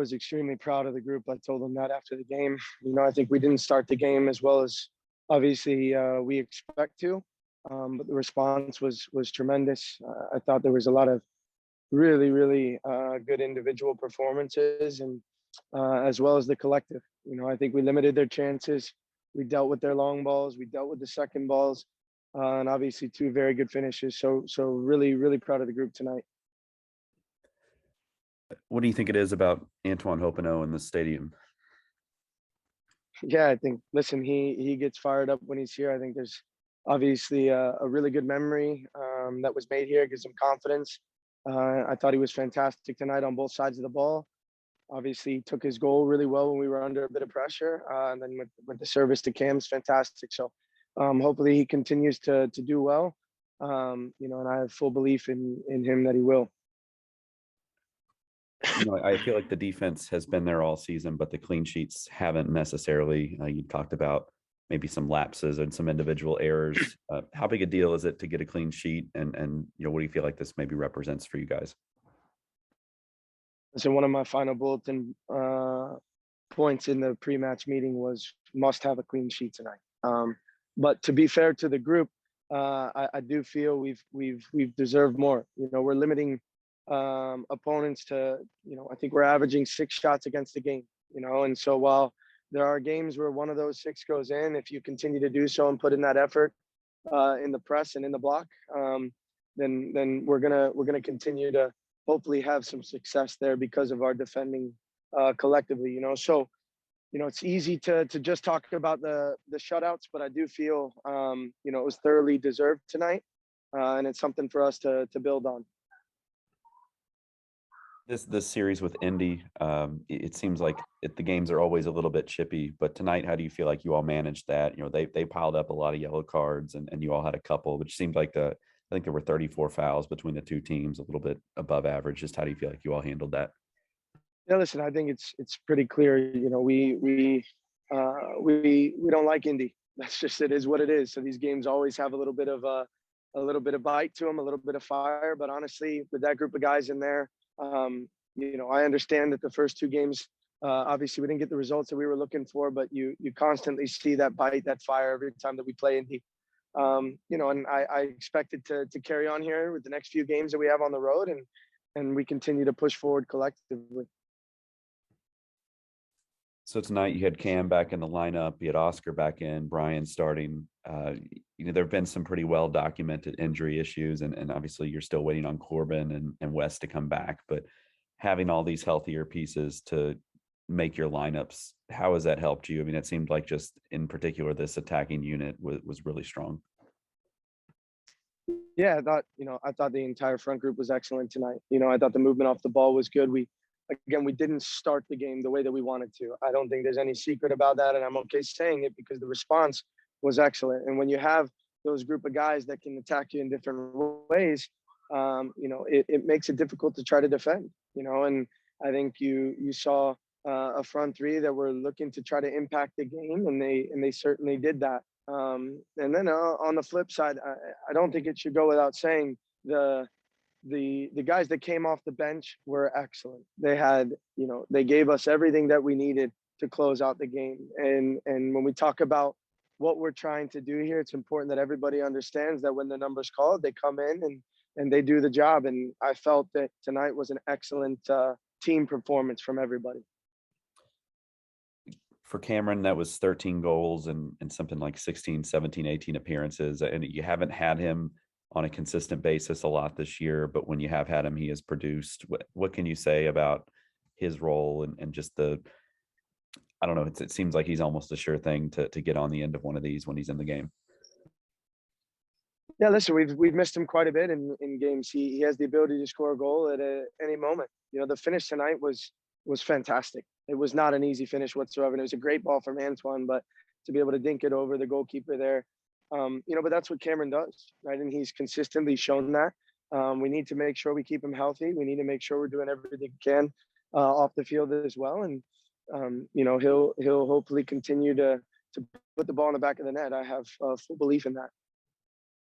was extremely proud of the group. I told them that after the game. I think we didn't start the game as well as obviously we expect to, but the response was tremendous. I thought there was a lot of really, really good individual performances and as well as the collective. I think we limited their chances. We dealt with their long balls. We dealt with the second balls, and obviously two very good finishes. So really, really proud of the group tonight. What do you think it is about Antoine Hopino in the stadium? Yeah, I think, listen, he gets fired up when he's here. I think there's obviously a really good memory that was made here. It gives him confidence. I thought he was fantastic tonight on both sides of the ball. Obviously, he took his goal really well when we were under a bit of pressure. And then with the service to Cam's fantastic. So hopefully he continues to do well. And I have full belief in him that he will. I feel like the defense has been there all season, but the clean sheets haven't necessarily. You talked about maybe some lapses and some individual errors. How big a deal is it to get a clean sheet? And what do you feel like this maybe represents for you guys? So one of my final bulletin points in the pre-match meeting was must have a clean sheet tonight. But to be fair to the group, I do feel we've deserved more. We're limiting opponents to, I think we're averaging 6 shots against the game, and so while there are games where one of those 6 goes in, if you continue to do so and put in that effort in the press and in the block, then we're gonna continue to hopefully have some success there because of our defending collectively. So it's easy to just talk about the shutouts, but I do feel it was thoroughly deserved tonight, and it's something for us to build on. This series with Indy, it seems like the games are always a little bit chippy, but tonight, how do you feel like you all managed that? They piled up a lot of yellow cards and you all had a couple, which seemed like I think there were 34 fouls between the two teams, a little bit above average. Just how do you feel like you all handled that? Yeah, listen, I think it's pretty clear. We don't like Indy. That's just, it is what it is. So these games always have a little bit of bite to them, a little bit of fire. But honestly, with that group of guys in there, I understand that the first 2 games, obviously we didn't get the results that we were looking for, but you constantly see that bite, that fire every time that we play Indy. And I expect it to carry on here with the next few games that we have on the road, and we continue to push forward collectively. So tonight you had Cam back in the lineup, you had Oscar back in, Brian starting. There have been some pretty well documented injury issues, and obviously you're still waiting on Corbin and West to come back. But having all these healthier pieces to make your lineups, how has that helped you? I mean, it seemed like just in particular this attacking unit was really strong. Yeah, I thought the entire front group was excellent tonight. I thought the movement off the ball was good. We didn't start the game the way that we wanted to. I don't think there's any secret about that, and I'm okay saying it because the response was excellent. And when you have those group of guys that can attack you in different ways, it makes it difficult to try to defend. And I think you saw a front three that were looking to try to impact the game, and they certainly did that. And then on the flip side, I don't think it should go without saying the guys that came off the bench were excellent. They gave us everything that we needed to close out the game. And when we talk about what we're trying to do here, it's important that everybody understands that when the number's called, they come in and they do the job. And I felt that tonight was an excellent team performance from everybody. For Cameron, that was 13 goals and something like 16, 17, 18 appearances. And you haven't had him on a consistent basis a lot this year, but when you have had him, he has produced. What can you say about his role and just I don't know, it seems like he's almost a sure thing to get on the end of one of these when he's in the game. Yeah, listen, we've missed him quite a bit in games. He has the ability to score a goal at any moment. The finish tonight was fantastic. It was not an easy finish whatsoever. And it was a great ball from Antoine, but to be able to dink it over the goalkeeper there, but that's what Cameron does, right? And he's consistently shown that. We need to make sure we keep him healthy. We need to make sure we're doing everything we can off the field as well. And, he'll hopefully continue to put the ball in the back of the net. I have full belief in that.